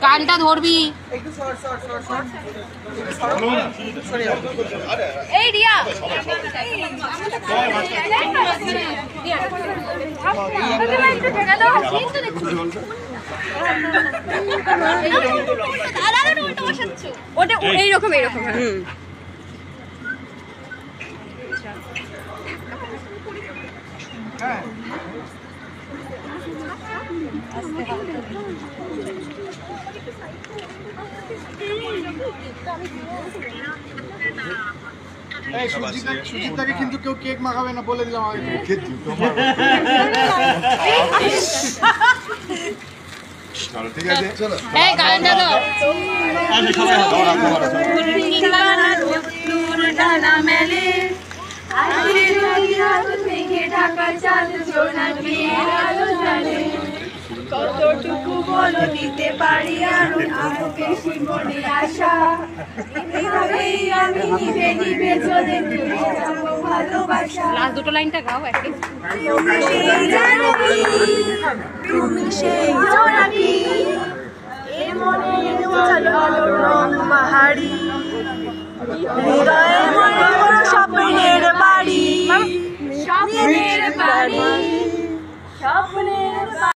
গানটা ধরবি এই রিয়া ওটা এইরকম এইরকম। সুজিতাকে কিন্তু কেউ কেক মাখাবে না বলে দিলাম আগে। ঠিক আছে চলো এই গানটা দাও। কতটুকু বলো দিতে পারি আরো আরো বেশি মনে আশা এভাবেই আমি নিভে নিভে চলে যাব ভালোবাসা। লাস্ট দুটো লাইনটা গাও একটু। তুমি সেই জোনাকি এ মনের জল রং বাহারি হৃদয়ে মনে বড় স্বপ্নের বাড়ি স্বপ্নের বাড়ি স্বপ্নের